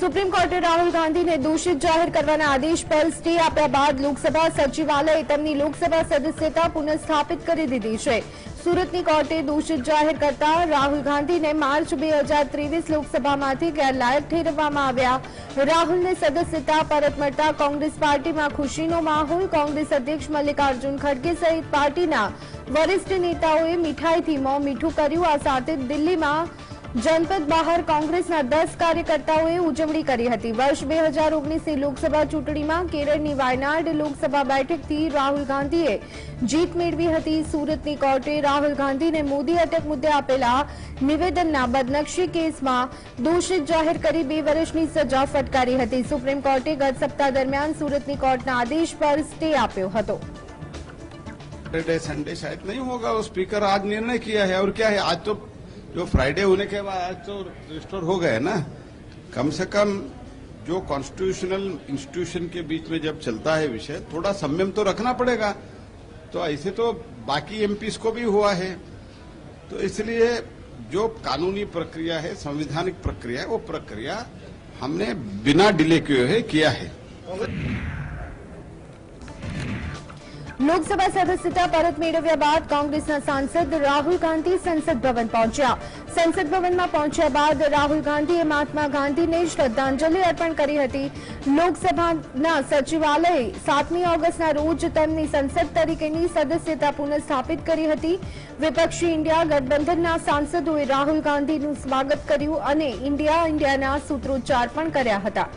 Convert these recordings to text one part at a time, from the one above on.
Supreme કોર્ટે રાહુલ ગાંધીને દોષિત જાહેર કરવાના આદેશ પર સ્ટે આપ્યા બાદ લોકસભા સચિવાલયે તેમની લોકસભા સદસ્યતા પુનઃસ્થાપિત કરી દીધી છે। સુરતની કોર્ટે દોષિત જાહેર કરતા રાહુલ ગાંધીને માર્ચ 2023 લોકસભામાંથી ગેરલાયક ઠેરવવામાં આવ્યા। રાહુલને સદસ્યતા પરત મળતા કોંગ્રેસ પાર્ટીમાં ખુશીનો માહોલ। કોંગ્રેસ અધ્યક્ષ મલ્લિકાર્જુન ખડગે સહિત પાર્ટીના વરિષ્ઠ નેતાઓએ મીઠાઈથી મોં મીઠું કર્યું। આ સાથે દિલ્હીમાં जनपद बहार कांग्रेसना 10 कार्यकर्ताओं उजवणी करी हती। वर्ष 2019 लोकसभा चूंटणी में केरळनी वायनाड लोकसभा बैठक थी राहुल गांधीए जीत मेळवी हती। सूरतनी कोर्टे राहुल गांधी ने मोदी अटक मुद्दे आपेला निवेदनना बदनक्षी केस में दोषित जाहिर करी 2 वर्षनी सजा फटकारी हती। सुप्रीम कोर्टे गत सप्ताह दरमियान सूरतनी कोर्टना आदेश पर स्टे आप्यो हतो। सैटरडे संडे शायद नहीं होगा, वो स्पीकर आज निर्णय किया है। और क्या है, आज तो जो फ्राइडे होने के बाद आज तो रिस्टोर हो गए ना। कम से कम जो कॉन्स्टिट्यूशनल इंस्टीट्यूशन के बीच में जब चलता है विषय, थोड़ा संयम तो रखना पड़ेगा। तो ऐसे तो बाकी एमपीज को भी हुआ है। तो इसलिए जो कानूनी प्रक्रिया है, संवैधानिक प्रक्रिया है, वो प्रक्रिया हमने बिना डिले किया है। लोकसभा सदस्यता परत मेळव्या बाद कांग्रेसना सांसद राहुल गांधी संसद भवन पहुंच्या। संसद भवन में पहुंच्या बाद राहुल गांधीए महात्मा गांधी ने श्रद्धांजलि अर्पण करी हती। लोकसभाना सचिवालये 7 ऑगस्टना रोज तेमनी संसद तरीकेनी सदस्यता पुनઃस्थापित करी हती। विपक्षी इंडिया गठबंधनना सांसदोए राहुल गांधीनुं स्वागत कर्युं अने इंडियाना सूत्रोच्चार पण कर्या हता।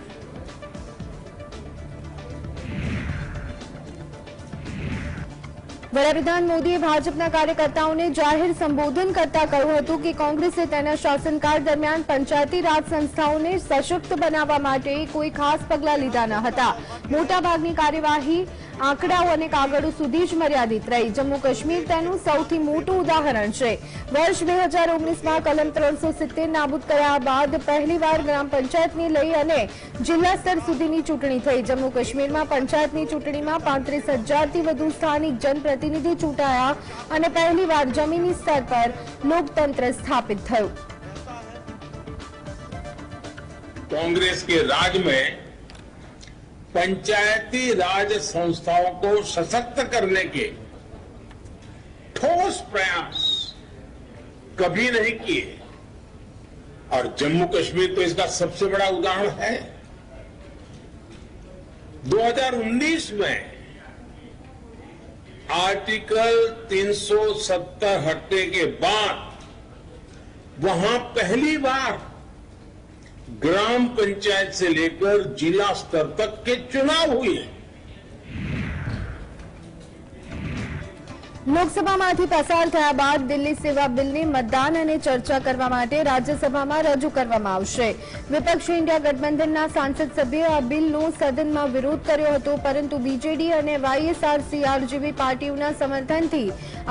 वडाप्रधान मोदीए भाजपा कार्यकर्ताओं ने जाहिर संबोधन करता कह્યું હતું કે કોંગ્રેસે તેના શાસનકાળ દરમિયાન પંચાયતી રાજ સંસ્થાઓને સશક્ત બનાવવા માટે કોઈ ખાસ પગલાં લીધા ન હતા। મોટાભાગની કાર્યવાહી આંકડાઓ અને કાગળો સુધી જ મર્યાદિત રહી। જમ્મુ કાશ્મીર તેનું સૌથી મોટું ઉદાહરણ છે। વર્ષ 2019 માં કલમ 370 નાબૂદ કર્યા બાદ પહેલીવાર ગ્રામ પંચાયતની લઈ અને જિલ્લા સ્તર સુધીની ચૂંટણી થઈ। જમ્મુ કાશ્મીરમાં પંચાયતની ચૂંટણીમાં 35,000થી વધુ સ્થાનિક जनप्रतिनिधि चूंटाया और पहली बार जमीनी स्तर पर लोकतंत्र स्थापित थयुं। कांग्रेस के राज में पंचायती राज संस्थाओं को सशक्त करने के ठोस प्रयास कभी नहीं किए और जम्मू कश्मीर तो इसका सबसे बड़ा उदाहरण है। 2019 में आर्टिकल 370 हटने के बाद वहां पहली बार ग्राम पंचायत से लेकर जिला स्तर तक के चुनाव हुए। લોકસભામાંથી પસાર થયા બાદ દિલ્હી સેવા બિલની મતદાન અને ચર્ચા કરવા માટે રાજ્યસભામાં રજૂ કરવામાં આવશે। વિપક્ષી ઇન્ડિયા ગઠબંધનના સાંસદ સભ્યોએ આ બિલનો સદનમાં વિરોધ કર્યો હતો, પરંતુ બીજેડી અને વાયએસઆરસીઆર જેવી પાર્ટીઓના સમર્થનથી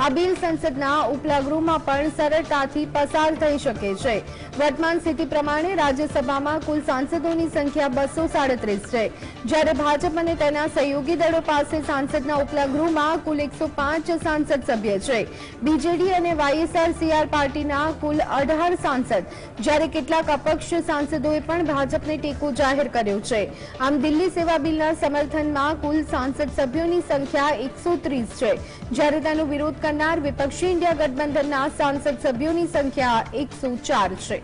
આ બિલ સંસદના ઉપલા ગૃહમાં પણ સરળતાથી પસાર થઈ શકે છે। વર્તમાન સ્થિતિ પ્રમાણે રાજ્યસભામાં કુલ સાંસદોની સંખ્યા 237 છે, જ્યારે ભાજપ અને તેના સહયોગી દળો પાસે સાંસદના ઉપલા ગૃહમાં કુલ 105 सांसद सभ्य है। बीजेडी और वायएसआरसीआर पार्टी कुल 18 सांसद, જ્યારે કેટલાક અપક્ષ सांसदोए પણ ભાજપને ટેકો જાહેર કર્યો છે। આમ દિલ્હી સેવા બિલના સમર્થનમાં કુલ सांसद સભ્યોની સંખ્યા 130 છે, જ્યારે તેનો વિરોધ કરનાર વિપક્ષી ઇન્ડિયા ગઠબંધનના सांसद સભ્યોની સંખ્યા 104 છે।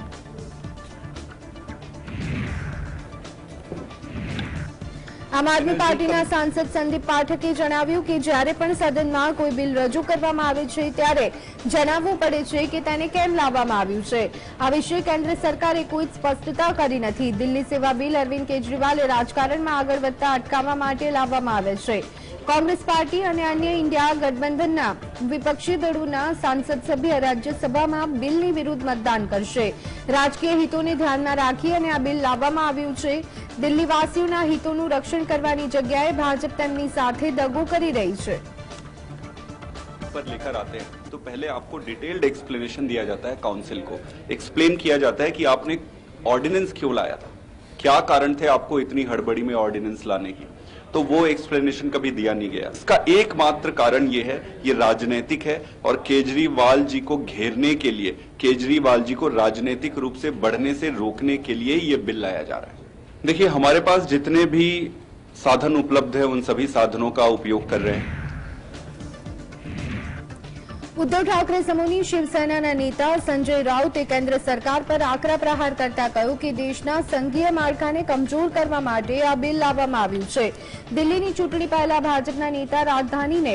आम आदमी पार्टीना सांसद संदीप पाठके जणाव्યું કે જ્યારે પણ સદનમાં કોઈ બિલ રજૂ કરવામાં આવે છે ત્યારે જણાવવું પડે છે કે તેને કેમ લાવવામાં આવ્યું છે। આ વિશે કેન્દ્ર સરકારે કોઈ સ્પષ્ટતા કરી નથી। દિલ્હી સેવા બિલ અરવિંદ કેજરીવાલે રાજકારણમાં આગળ વધતા અટકાવવા માટે લાવવામાં આવે છે। कांग्रेस पार्टी और अन्य इंडिया गठबंधनना विपक्षी दलोना सांसद सभ्य राज्यसभामां बिलनी विरुद्ध मतदान करशे। राजकीय हितोने ध्यानमां राखी अने आ बिल लाववामां आव्युं छे। दिल्हीवासीओना हितोनुं रक्षण करवानी जग्याए भाजप तेमनी साथे दगो करी रही छे। पर लेकर आते हैं तो पहले आपको डिटेल्ड एक्सप्लेनेशन दिया जाता है, काउंसिल को एक्सप्लेन किया जाता है कि आपने ऑर्डिनेंस क्यों लाया था, क्या कारण थे आपको इतनी हड़बड़ी में ऑर्डिनेंस लाने की। तो वो एक्सप्लेनेशन कभी दिया नहीं गया। इसका एकमात्र कारण ये है, ये राजनीतिक है और केजरीवाल जी को घेरने के लिए, केजरीवाल जी को राजनीतिक रूप से बढ़ने से रोकने के लिए ये बिल लाया जा रहा है। देखिए, हमारे पास जितने भी साधन उपलब्ध है उन सभी साधनों का उपयोग कर रहे हैं। ઉદ્ધવ ઠાકરે સમૂહની શિવસેનાના નેતા સંજય રાઉતે કેન્દ્ર સરકાર પર આકરા પ્રહાર કરતા કહ્યું કે દેશના સંઘીય માળખાને કમજોર કરવા માટે આ બિલ લાવવામાં આવ્યું છે। દિલ્હીની ચૂંટણી પહેલા ભાજપના નેતા રાજધાનીને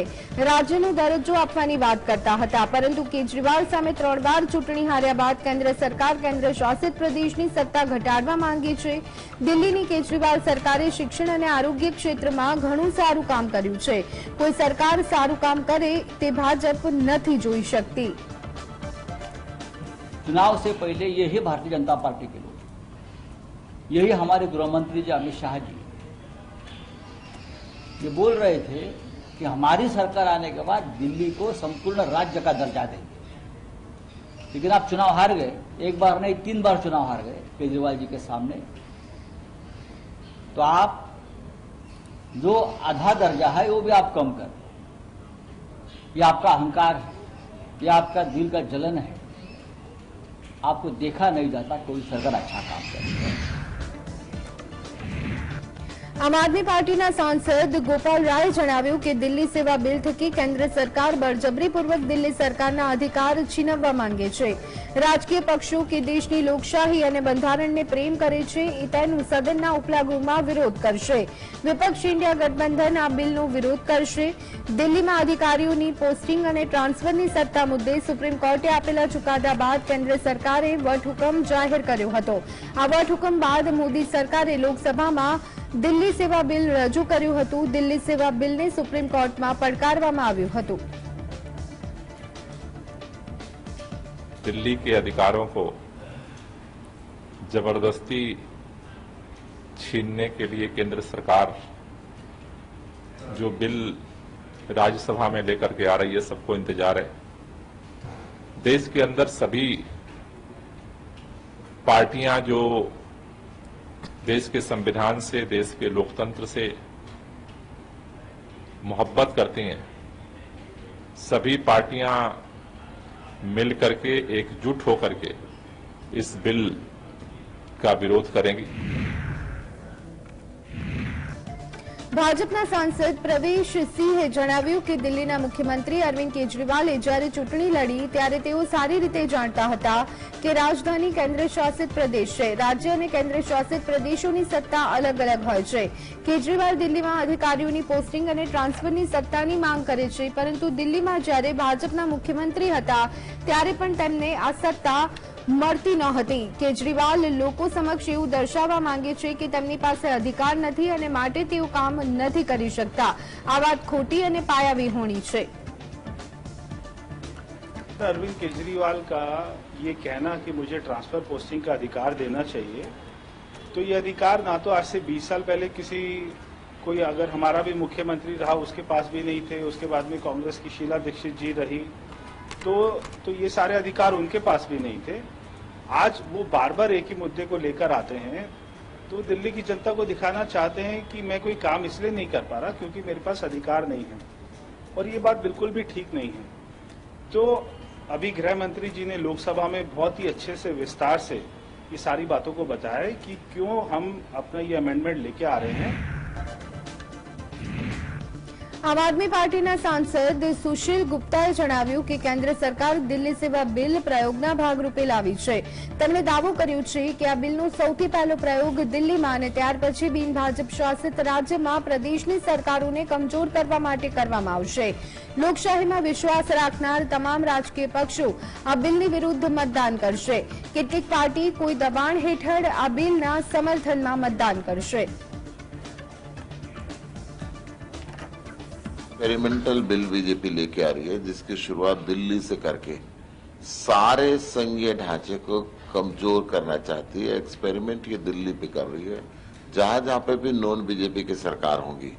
રાજ્યનો દરજ્જો આપવાની વાત કરતા હતા, પરંતુ કેજરીવાલ સામે 3 વાર ચૂંટણી હાર્યા બાદ કેન્દ્ર સરકાર કેન્દ્ર શાસિત પ્રદેશની સત્તા ઘટાડવા માંગે છે। દિલ્હીની કેજરીવાલ સરકારે શિક્ષણ અને આરોગ્ય ક્ષેત્રમાં ઘણું સારું કામ કર્યું છે। કોઈ સરકાર સારું કામ કરે તે ભાજપ નથી જોઈ सकती। चुनाव से पहले यही भारतीय जनता पार्टी के लोग, यही हमारे गृह मंत्री जी अमित शाह जी ये बोल रहे थे कि हमारी सरकार आने के बाद दिल्ली को संपूर्ण राज्य का दर्जा देंगे, लेकिन आप चुनाव हार गए। एक बार नहीं 3 बार चुनाव हार गए केजरीवाल जी के सामने। तो आप जो आधा दर्जा है वो भी आप कम कर, ये आपका अहंकार है, ये आपका दिल का जलन है। आपको देखा नहीं जाता कोई सरकार अच्छा काम करे। આમ આદમી પાર્ટીના સાંસદ ગોપાલ રાયે જણાવ્યું કે દિલ્હી સેવા બિલ થકી કેન્દ્ર સરકાર બળજબરીપૂર્વક દિલ્હી સરકારના અધિકાર છીનવવા માંગે છે। રાજકીય પક્ષો કે દેશની લોકશાહી અને બંધારણને પ્રેમ કરે છે એ તેનું સદનના ઉપલા ગૃહમાં વિરોધ કરશે। વિપક્ષ ઇન્ડિયા ગઠબંધન આ બિલનો વિરોધ કરશે। દિલ્હીમાં અધિકારીઓની પોસ્ટિંગ અને ટ્રાન્સફરની સત્તા મુદ્દે સુપ્રીમ કોર્ટે આપેલા ચુકાદા બાદ કેન્દ્ર સરકારે વટહુકમ જાહેર કર્યો હતો। આ વટહુકમ બાદ મોદી સરકારે લોકસભામાં દિલ્હી સેવા બિલ રજૂ કર્યું હતું। દિલ્હી સેવા બિલને સુપ્રીમ કોર્ટમાં પડકારવામાં આવ્યું હતું। दिल्ली के अधिकारों को जबरदस्ती छीनने के लिए केंद्र सरकार जो बिल राज्यसभा में लेकर के आ रही है, सबको इंतजार है। देश के अंदर सभी पार्टियां जो देश के संविधान से, देश के लोकतंत्र से मोहब्बत करती हैं, सभी पार्टियां मिल करके एकजुट होकर के इस बिल का विरोध करेंगी। ભાજપના સાંસદ પ્રવેશ સિંહે જણાવ્યું કે દિલ્હીના મુખ્યમંત્રી અરવિંદ કેજરીવાલે જ્યારે ચૂંટણી લડી ત્યારે તેઓ સારી રીતે જાણતા હતા કે રાજધાની કેન્દ્ર શાસિત પ્રદેશ છે। રાજ્ય અને કેન્દ્ર શાસિત પ્રદેશોની સત્તા અલગ અલગ હોય છે। કેજરીવાલ દિલ્હીમાં અધિકારીઓની પોસ્ટિંગ અને ટ્રાન્સફરની સત્તાની માંગ કરે છે, પરંતુ દિલ્હીમાં જ્યારે ભાજપના મુખ્યમંત્રી હતા ત્યારે પણ તેમને આ સત્તા મળતી નહોતી। કેજરીવાલ લોકો સમક્ષ એવું દર્શાવવા માંગે છે કે તેમની પાસે અધિકાર નથી અને માટે તેઓ કામ નથી કરી શકતા। આ વાત ખોટી અને પાયાવિહોણી છે। अरविंद केजरीवाल का ये कहना कि मुझे ट्रांसफर पोस्टिंग का अधिकार देना चाहिए, तो ये अधिकार ना तो आज से 20 साल पहले किसी कोई अगर हमारा भी मुख्यमंत्री रहा उसके पास भी नहीं थे, उसके बाद में कांग्रेस की शीला दीक्षित जी रही तो ये सारे अधिकार उनके पास भी नहीं थे। आज वो बार बार एक ही मुद्दे को लेकर आते हैं, तो दिल्ली की जनता को दिखाना चाहते हैं कि मैं कोई काम इसलिए नहीं कर पा रहा क्योंकि मेरे पास अधिकार नहीं है, और ये बात बिल्कुल भी ठीक नहीं है। तो अभी गृह मंत्री जी ने लोकसभा में बहुत ही अच्छे से विस्तार से ये सारी बातों को बताया कि क्यों हम अपना ये अमेंडमेंट लेके आ रहे हैं। આમ આદમી પાર્ટીના સાંસદ સુશીલ ગુપ્તાએ જણાવ્યું કે કેન્દ્ર સરકાર દિલ્હી સેવા બિલ પ્રયોગના ભાગરૂપે લાવી છે। તેમણે દાવો કર્યો છે કે આ બિલનો સૌથી પહેલો પ્રયોગ દિલ્હીમાં અને ત્યાર પછી બિન ભાજપ શાસિત રાજ્યમાં પ્રદેશની સરકારોને કમજોર કરવા માટે કરવામાં આવશે। લોકશાહીમાં વિશ્વાસ રાખનાર તમામ રાજકીય પક્ષો આ બિલની વિરુદ્ધ મતદાન કરશે। કેટલીક પાર્ટી કોઈ દબાણ હેઠળ આ બિલના સમર્થનમાં મતદાન કરશે। एक्सपेरिमेंटल बिल बीजेपी लेके आ रही है, जिसकी शुरुआत दिल्ली से करके सारे संघीय ढांचे को कमजोर करना चाहती है। एक्सपेरिमेंट ये दिल्ली पे कर रही है। जहां जहां पे भी नॉन बीजेपी की सरकार होगी,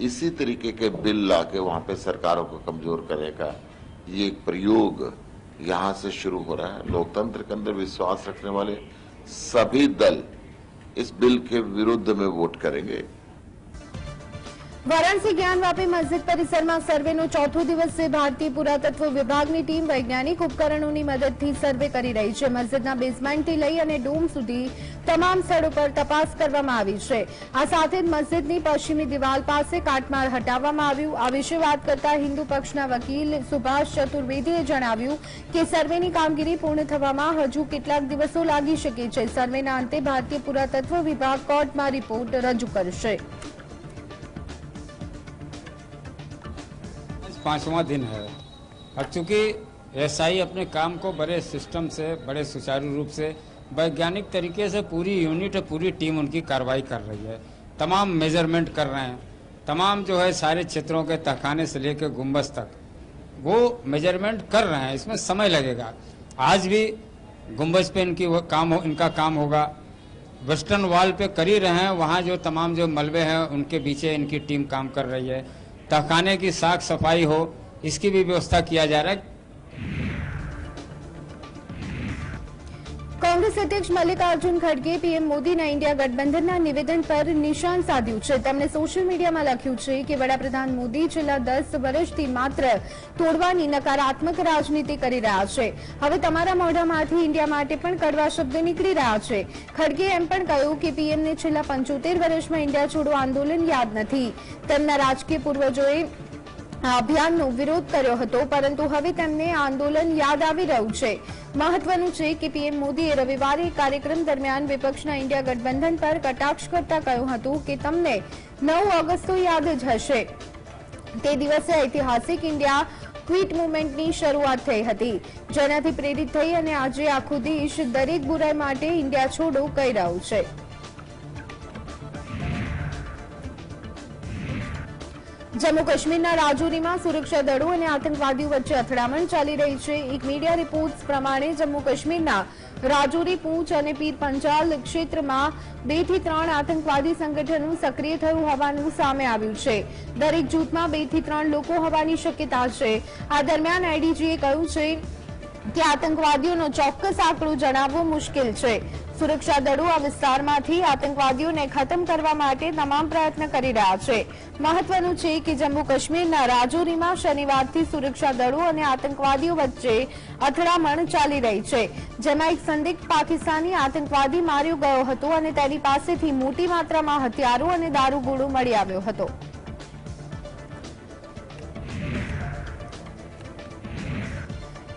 इसी तरीके के बिल लाके वहां पे सरकारों को कमजोर करेगा। ये एक प्रयोग यहां से शुरू हो रहा है। लोकतंत्र के अंदर विश्वास रखने वाले सभी दल इस बिल के विरुद्ध में वोट करेंगे। વારાણસી જ્ઞાનવાપી મસ્જિદ પરિસરમાં સર્વેનો ચોથો દિવસ છે. ભારતીય પુરાતત્વ વિભાગની ટીમ વૈજ્ઞાનિક ઉપકરણોની મદદથી સર્વે કરી રહી છે. મસ્જિદના બેઝમેન્ટથી લઈ અને ડોમ સુધી તમામ સ્થળો પર તપાસ કરવામાં આવી છે. આ સાથે જ મસ્જિદની પશ્ચિમી દિવાલ પાસે કાટમાળ હટાવવામાં આવ્યું. આ વિશે વાત કરતા હિન્દુ પક્ષના વકીલ સુભાષ ચતુર્વેદીએ જણાવ્યું કે સર્વેની કામગીરી પૂર્ણ થવામાં હજુ કેટલાક દિવસો લાગી શકે છે. સર્વેના અંતે ભારતીય પુરાતત્વ વિભાગ કોર્ટમાં રિપોર્ટ રજૂ કરશે. 5वां दिन है और चूंकि एसआई अपने काम को बड़े सिस्टम से बड़े सुचारू रूप से वैज्ञानिक तरीके से पूरी यूनिट पूरी टीम उनकी कार्रवाई कर रही है. तमाम मेजरमेंट कर रहे हैं. तमाम जो है सारे क्षेत्रों के तहखाने से लेकर गुंबद तक वो मेजरमेंट कर रहे हैं. इसमें समय लगेगा. आज भी गुंबद पे इनका काम होगा. वेस्टर्न वॉल पे कर ही रहे हैं. वहाँ जो तमाम जो मलबे हैं उनके पीछे इनकी टीम काम कर रही है. तहखाने की साफ सफाई हो इसकी भी व्यवस्था किया जा रहा है. કોંગ્રેસ અધ્યક્ષ મલ્લિકાર્જુન ખડગે પીએમ મોદીના ઇન્ડિયા ગઠબંધનના નિવેદન પર નિશાન સાધ્યું છે. તેમણે સોશિયલ મીડિયામાં લખ્યું છે કે વડાપ્રધાન મોદી છેલ્લા 10 વર્ષથી માત્ર તોડવાની નકારાત્મક રાજનીતિ કરી રહ્યા છે. હવે તમારા મોઢામાંથી ઇન્ડિયા માટે પણ કડવા શબ્દો નીકળી રહ્યા છે. ખડગે એમ પણ કહ્યું કે પીએમને છેલ્લા 75 વર્ષમાં ઇન્ડિયા છોડો આંદોલન યાદ નથી. તેમના રાજકીય પૂર્વજોએ આ અભિયાનનો વિરોધ કર્યો હતો, પરંતુ હવે તેમને આંદોલન યાદ આવી રહ્યું છે. મહત્વનું છે કે પીએમ મોદીએ રવિવારે એક કાર્યક્રમ દરમિયાન વિપક્ષના ઇન્ડિયા ગઠબંધન પર કટાક્ષ કરતા કહ્યું હતું કે તમને 9 ઓગસ્ટ તો યાદ જ હશે. તે દિવસે ઐતિહાસિક ઇન્ડિયા ક્વિટ મુવમેન્ટની શરૂઆત થઈ હતી, જેનાથી પ્રેરિત થઈ અને આજે આખો દેશ દરેક બુરાઈ માટે ઇન્ડિયા છોડો કહી રહ્યું છે. જમ્મુ કાશ્મીરના રાજૌરીમાં સુરક્ષા દળો અને આતંકવાદીઓ વચ્ચે અથડામણ ચાલી રહી છે. એક મીડિયા રિપોર્ટ્સ પ્રમાણે જમ્મુ કાશ્મીરના રાજૌરી, પૂંચ અને પીર પંજાલ ક્ષેત્રમાં 2 થી 3 આતંકવાદી સંગઠનો સક્રિય થયું હોવાનું સામે આવ્યું છે. દરેક જૂથમાં 2 થી 3 લોકો હોવાની શક્યતા છે. આ દરમિયાન આઈડીજીએ કહ્યું છે કે આતંકવાદીઓનો ચોક્કસ આંકડો જણાવવો મુશ્કેલ છે. સુરક્ષા દળો આ વિસ્તારમાંથી આતંકવાદીઓને ખતમ કરવા માટે તમામ પ્રયત્ન કરી રહ્યા છે. મહત્વનું છે કે જમ્મુ કાશ્મીરના રાજૌરીમાં શનિવારથી સુરક્ષા દળો અને આતંકવાદીઓ વચ્ચે અથડામણ ચાલી રહી છે, જેમાં એક સંદિગ્ધ પાકિસ્તાની આતંકવાદી માર્યો ગયો હતો અને તેની પાસેથી મોટી માત્રામાં હથિયારો અને દારૂગોળો મળી આવ્યો હતો.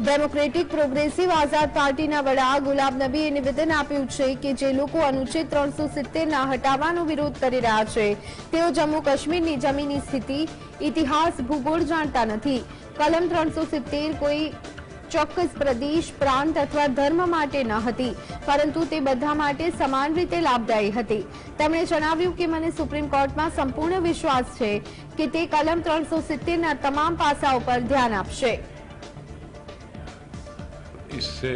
ડેમોક્રેટિક પ્રોગ્રેસિવ આઝાદ પાર્ટીના વડા ગુલામ નબીએ નિવેદન આપ્યું છે કે જે લોકો અનુચ્છેદ 370ના હટાવવાનો વિરોધ કરી રહ્યા છે તેઓ જમ્મુ કાશ્મીરની જમીની સ્થિતિ, ઇતિહાસ, ભૂગોળ જાણતા નથી. કલમ 370 કોઈ ચોક્કસ પ્રદેશ, પ્રાંત અથવા ધર્મ માટે ન હતી, પરંતુ તે બધા માટે સમાન રીતે લાભદાયી હતી. તેમણે જણાવ્યું કે મને સુપ્રીમ કોર્ટમાં સંપૂર્ણ વિશ્વાસ છે કે તે કલમ 370ના તમામ પાસાઓ પર ધ્યાન આપશે. इससे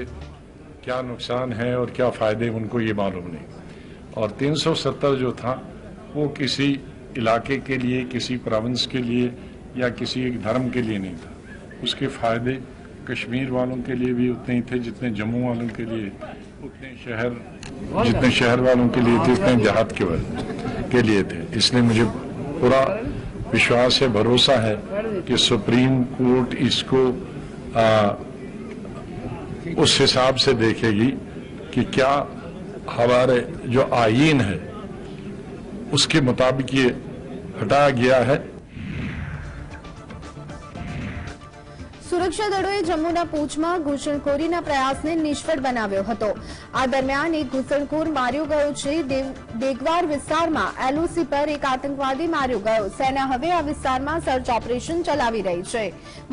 क्या नुकसान है और क्या फायदे उनको ये मालूम नहीं. और 370 जो था वो किसी इलाके के लिए, किसी प्रोविंस के लिए या किसी एक धर्म के लिए नहीं था. उसके फायदे कश्मीर वालों के लिए भी उतने ही थे जितने जम्मू वालों के लिए, जितने शहर वालों के लिए थे, उतने देहात के लिए थे. इसलिए मुझे पूरा विश्वास है, भरोसा है कि सुप्रीम कोर्ट इसको उस हिसाब से देखेगी कि क्या हमारे जो आईन है उसके मुताबिक ये हटाया गया है. સુરક્ષા દળોએ જમ્મુના પૂંચમાં ઘૂસણખોરીના પ્રયાસને નિષ્ફળ બનાવ્યો હતો. આ દરમિયાન એક ઘૂસણખોર માર્યો ગયો છે. દેગવાર વિસ્તારમાં એલઓસી પર એક આતંકવાદી માર્યો ગયો. સેના હવે આ વિસ્તારમાં સર્ચ ઓપરેશન ચલાવી રહી છે.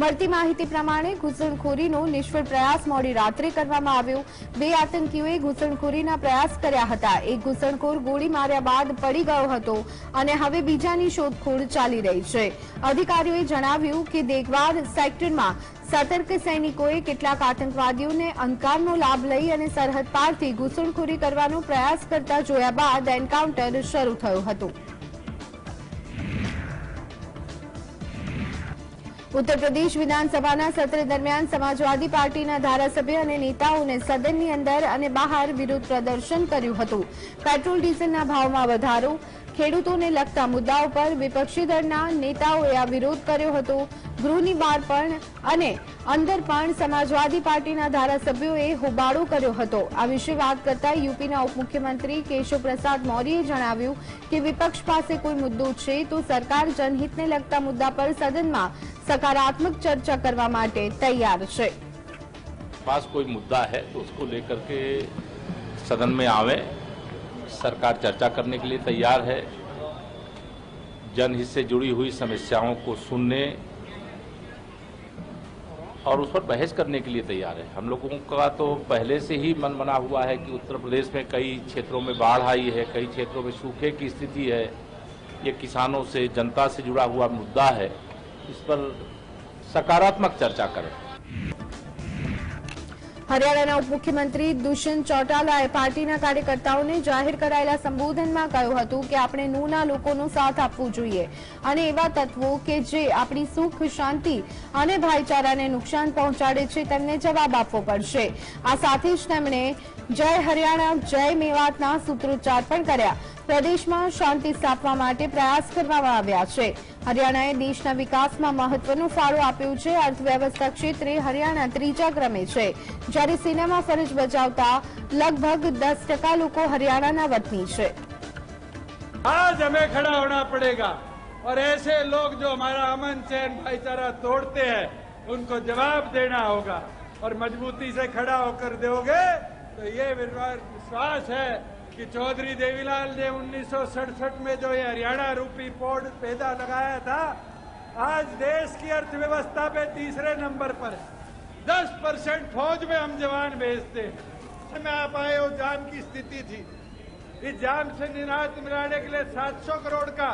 મળતી માહિતી પ્રમાણે ઘૂસણખોરીનો નિષ્ફળ પ્રયાસ મોડી રાત્રે કરવામાં આવ્યો. 2 આતંકીઓએ ઘૂસણખોરીના પ્રયાસ કર્યા હતા. એક ઘૂસણખોર ગોળી માર્યા બાદ પડી ગયો હતો અને હવે બીજાની શોધખોળ ચાલી રહી છે. અધિકારીઓએ જણાવ્યું કે દેગવાર સેક્ટરમાં સતર્ક સૈનિકોએ કેટલાક આતંકવાદીઓને અંધકારનો લાભ લઈ અને સરહદ પારથી ઘૂસણખોરી કરવાનો પ્રયાસ કરતા જોયા બાદ એન્કાઉન્ટર શરૂ થયું હતું. ઉત્તર પ્રદેશ વિધાનસભાના સત્ર દરમિયાન સમાજવાદી પાર્ટીના ધારાસભ્ય અને નેતાઓને સદનની અંદર અને બહાર વિરોધ પ્રદર્શન કર્યું હતું. પેટ્રોલ ડીઝલના ભાવમાં વધારો, ખેડૂતોને લગતા મુદ્દાઓ પર વિપક્ષી દળના નેતાઓએ આ વિરોધ કર્યો હતો। ગૃહની બહાર પણ અને અંદર પણ સમાજવાદી પાર્ટીના ધારાસભ્યોએ હોબાળો કર્યો હતો। આ વિશે વાત કરતા યુપીના ઉપમુખ્યમંત્રી કેશવ પ્રસાદ મૌર્યએ જણાવ્યું કે વિપક્ષ પાસે કોઈ મુદ્દો છે તો સરકાર જનહિતને લગતા મુદ્દા પર સદનમાં सकारात्मक चर्चा करवा माटे तैयार है। पास कोई मुद्दा है तो उसको लेकर के सदन में आवे, सरकार चर्चा करने के लिए तैयार है। जनहित से जुड़ी हुई समस्याओं को सुनने और उस पर बहस करने के लिए तैयार है। हम लोगों का तो पहले से ही मन बना हुआ है कि उत्तर प्रदेश में कई क्षेत्रों में बाढ़ आई है, कई क्षेत्रों में सूखे की स्थिति है, ये किसानों से जनता से जुड़ा हुआ मुद्दा है, इस पर सकारात्मक चर्चा करें। हरियाणाના ઉપમુખ્યમંત્રી દુષ્યંત ચૌટાલાએ પાર્ટીના કાર્યકર્તાઓને જાહેર કરાયેલા સંબોધનમાં કહ્યું હતું કે આપણે નૂના લોકોનો સાથ આપવો જોઈએ અને એવા તત્વો કે જે આપણી સુખ શાંતિ અને ભાઈચારાને નુકસાન પહોંચાડે છે તેમને જવાબ આપવો પડશે। આ સાથે જ તેમણે જય હરિયાણા જય મેવાતના સૂત્રોચ્ચાર પણ કર્યા। પ્રદેશમાં શાંતિ સ્થાપવા માટે પ્રયાસ કરવામાં આવ્યા છે। હરિયાણાએ દેશના વિકાસમાં મહત્વનો ફાળો આપ્યો છે। અર્થવ્યવસ્થા ક્ષેત્રે હરિયાણા ત્રીજા ક્રમે છે, જ્યારે સેનામાં ફરજ બજાવતા લગભગ 10% લોકો હરિયાણાના વતની છે। आज हमें खड़ा होना पड़ेगा और ऐसे लोग जो हमारा अमन चैन भाईचारा तोड़ते हैं उनको जवाब देना होगा और मजबूती से खड़ा होकर दोगे तो ये विश्वास है कि चौधरी देवीलाल ने 1967 में जो ये हरियाणा रूपी पोर्ट पैदा लगाया था, आज देश की अर्थव्यवस्था पे तीसरे नंबर पर है। 10% फौज में हम जवान भेजते हैं। में आप आए हो, जाम की स्थिति थी, इस जाम से निजात मिलाने के लिए 700 करोड़ का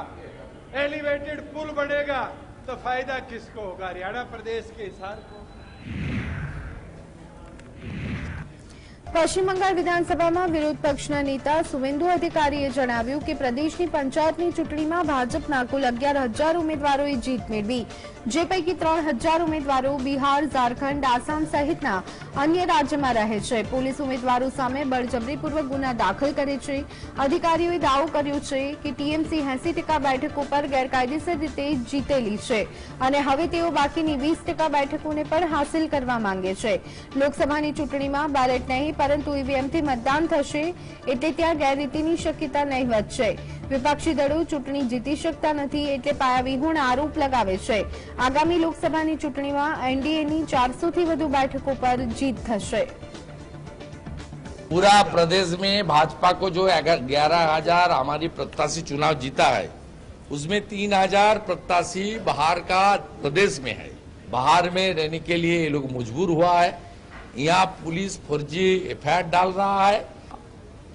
एलिवेटेड पुल बनेगा तो फायदा किसको होगा? हरियाणा प्रदेश के हिसार को। પશ્ચિમ બંગાળ વિધાનસભામાં વિરોધ પક્ષના નેતા સુવેન્દુ અધિકારીએ જણાવ્યું કે પ્રદેશની પંચાયતની ચૂંટણીમાં ભાજપના કુલ 11,000 ઉમેદવારોએ જીત મેળવી, જે પૈકી 3,000 ઉમેદવારો બિહાર, ઝારખંડ, આસામ સહિતના અન્ય રાજ્યમાં રહે છે। પોલીસ ઉમેદવારો સામે બળજબરીપૂર્વક ગુના દાખલ કરે છે। અધિકારીઓએ દાવો કર્યો છે કે ટીએમસી 80% બેઠકો પર ગેરકાયદેસર રીતે જીતેલી છે અને હવે તેઓ બાકીની 20% બેઠકોને પણ હાંસિલ કરવા માંગે છે। લોકસભાની ચૂંટણીમાં બેલેટ નહીં પરંતુ ઈવીએમથી મતદાન થશે એટલે ત્યાં ગેરરીતિની શક્યતા નહીવત છે। વિપક્ષી દળો ચૂંટણી જીતી શકતા નથી એટલે પાયાવિહોણ આરોપ लगावे છે। આગામી લોકસભાની ચૂંટણીમાં એનડીએની 400 થી વધુ બેઠકો પર જીત થશે। पूरा प्रदेश में भाजपा को जो 11,000 हमारी प्रत्याशी चुनाव जीता है, उसमें 3,000 प्रत्याशी बाहर का प्रदेश में है। बाहर में रहने के लिए ये लोग मजबूर हुआ है। यहाँ पुलिस फर्जी एफआईआर डाल रहा है।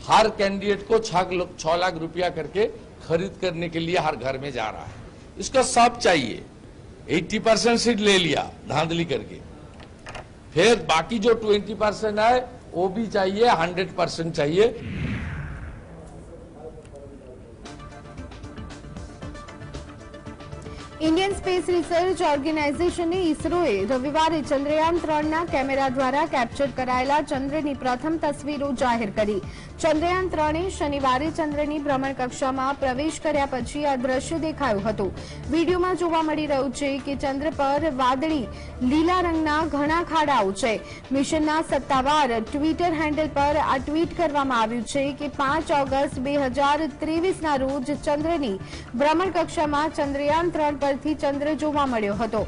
हर कैंडिडेट को 6 लाख रुपया करके खरीद करने के लिए हर घर में जा रहा है। इसको सब चाहिए। 80% सीट ले लिया धांधली करके, फिर बाकी जो 20% है वो भी चाहिए, 100% चाहिए। इंडियन स्पेस रिसर्च ऑर्गेनाइजेशन इसरोए रविवारे चंद्रयान 3 ना कैमेरा द्वारा कैप्चर कराયેલા ચંદ્રની પ્રથમ તસવીરો જાહેર કરી। ચંદ્રયાન 3એ શનિવારે ચંદ્રની ભ્રમણ કક્ષામાં પ્રવેશ કર્યા પછી આ દ્રશ્ય દેખાયું હતું। વિડીયોમાં જોવા મળી રહ્યું છે કે ચંદ્ર પર વાદળી લીલા રંગના ઘણા ખાડાઓ છે। મિશનના સત્તાવાર ટ્વિટર હેન્ડલ પર આ ટ્વીટ કરવામાં આવ્યું છે કે 5 ઓગસ્ટ 2023 ના રોજ ચંદ્રની ભ્રમણ કક્ષામાં ચંદ્રયાન 3 પરથી ચંદ્ર જોવા મળ્યો હતો।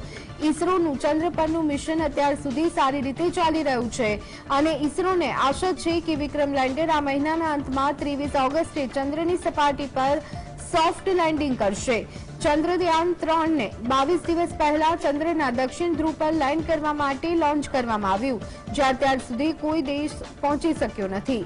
ઈસરોનું ચંદ્ર પરનું મિશન અત્યાર સુધી સારી રીતે ચાલી રહ્યું છે અને ઈસરોને આશા છે કે વિક્રમ લેન્ડર આ મહિનાના અંતમાં 23 ઓગસ્ટે ચંદ્રની સપાટી પર સોફ્ટ લેન્ડિંગ કરશે। ચંદ્રયાન 3 ને 22 દિવસ પહેલા ચંદ્રના દક્ષિણ ધ્રુવ પર લેન્ડ કરવા માટે લોન્ચ કરવામાં આવ્યું, જે અત્યાર સુધી કોઈ દેશ પહોંચી શક્યો નથી।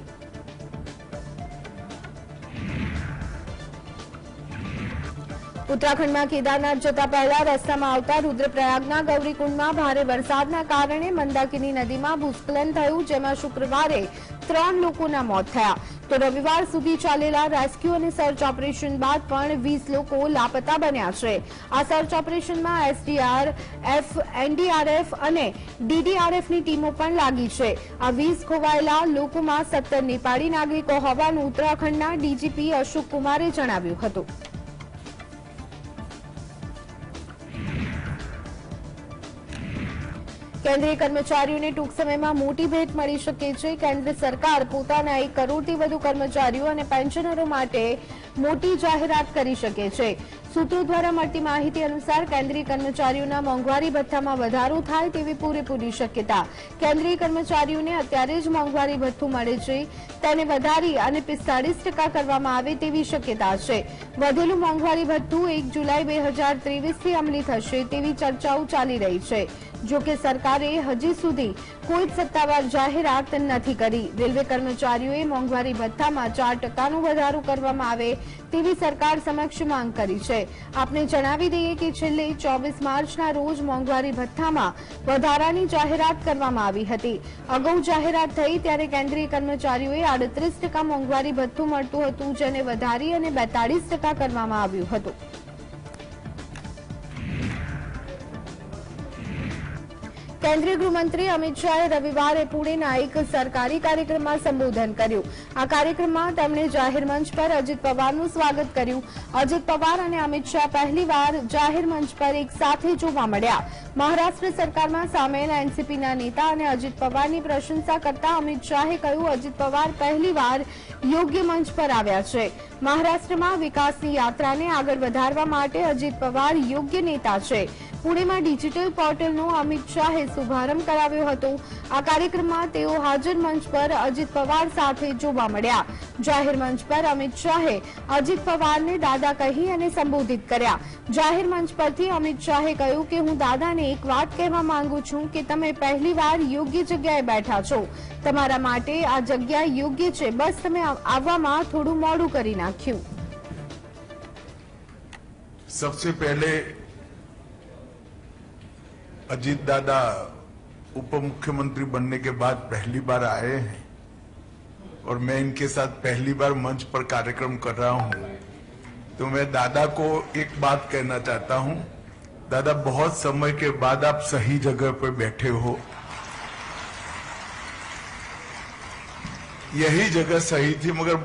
उत्तराखंड में केदारनाथ जता पहला रस्तामां आवता रुद्रप्रयागना गौरीकुंडमां भारे वरसादना कारणे मंदाकिनी नदी में भूस्खलन थयुं, जेमां शुक्रवारे 3 लोकोना मौत थया। તો રવિવાર સુધી ચાલેલા રેસ્ક્યુ અને સર્ચ ઓપરેશન બાદ પણ 20 લોકો લાપતા બન્યા છે. આ સર્ચ ઓપરેશનમાં એસડીઆરએફ, એનડીઆરએફ અને ડીડીઆરએફની ટીમો પણ લાગી છે. આ 20 ખોવાયેલા લોકોમાં 17 નેપાળી નાગરિકો હોવાનું ઉત્તરાખંડના ડીજીપી અશોક કુમારે જણાવ્યું હતું. કેન્દ્રીય કર્મચારીઓને ટૂંક સમયમાં મોટી ભેટ મળી શકે છે. કેન્દ્ર સરકાર પોતાના 1 કરોડથી વધુ કર્મચારીઓ અને પેન્શનરો માટે મોટી જાહેરાત કરી શકે છે. સૂત્રો દ્વારા મળતી માહિતી અનુસાર કેન્દ્રીય કર્મચારીઓના મોંઘવારી ભથ્થામાં વધારો થાય તેવી પૂરેપૂરી શક્યતા. કેન્દ્રીય કર્મચારીઓને અત્યારે જ મોંઘવારી ભથ્થું મળે છે, તેને વધારી અને 45% કરવામાં આવે તેવી શક્યતા છે. વધેલું મોંઘવારી ભથ્થું 1 જુલાઈ 2023થી અમલી થશે તેવી ચર્ચાઓ ચાલી રહી છે. જો કે સરકારે હજી સુધી કોઈ સત્તાવાર જાહેરાત નથી કરી. રેલવે કર્મચારીઓએ મોંઘવારી ભથ્થામાં 4%નો વધારો કરવામાં આવે તેવી સરકાર સમક્ષ માંગ કરી છે. આપને જણાવી દઈએ કે છેલ્લે 24 માર્ચના રોજ મોંઘવારી ભથ્થામાં વધારાની જાહેરાત કરવામાં આવી હતી. અગાઉ જાહેરાત થઈ ત્યારે કેન્દ્રીય કર્મચારીઓએ 38% મોંઘવારી ભથ્થું મળતું હતું, જેને વધારી અને 42% કરવામાં આવ્યું હતું. કેન્દ્રીય ગૃહમંત્રી અમિત શાહે રવિવારે પુણેના એક સરકારી કાર્યક્રમમાં સંબોધન કર્યું. આ કાર્યક્રમમાં તેમણે જાહેર મંચ પર અજીત પવારનું સ્વાગત કર્યું. અજીત પવાર અને અમિત શાહ પહેલીવાર જાહેર મંચ પર એક સાથે જોવા મળ્યા. મહારાષ્ટ્ર સરકારમાં સામેલ એનસીપીના નેતા અને અજીત પવારની પ્રશંસા કરતા અમિત શાહે કહ્યું, અજીત પવાર પહેલીવાર યોગ્ય મંચ પર આવ્યા છે. મહારાષ્ટ્રમાં વિકાસની યાત્રાને આગળ વધારવા માટે અજીત પવાર યોગ્ય નેતા છે. પુણેમાં ડિજિટલ પોર્ટલનો અમિત શાહે શુભારંભ કરાવ્યો હતો. આ કાર્યક્રમમાં તેઓ હાજર મંચ પર અજીત પવાર સાથે જોવા મળ્યા. જાહેર મંચ પર અમિત શાહે અજીત પવારને દાદા કહી અને સંબોધિત કર્યા. જાહેર મંચ પરથી અમિત શાહે કહ્યું કે હું દાદાને એક વાત કહેવા માંગુ છું કે તમે પહેલીવાર યોગ્ય જગ્યાએ બેઠા છો. તમારા માટે આ જગ્યા યોગ્ય છે, બસ તમે આવવામાં થોડું મોડું કરી નાખ્યું. सबसे पहले अजीत दादा उप मुख्यमंत्री बनने के बाद पहली बार आए हैं और मैं इनके साथ पहली बार मंच पर कार्यक्रम कर रहा हूं, तो मैं दादा को एक बात कहना चाहता हूं. दादा, बहुत समय के बाद आप सही जगह पर बैठे हो. यही जगह सही थी, मगर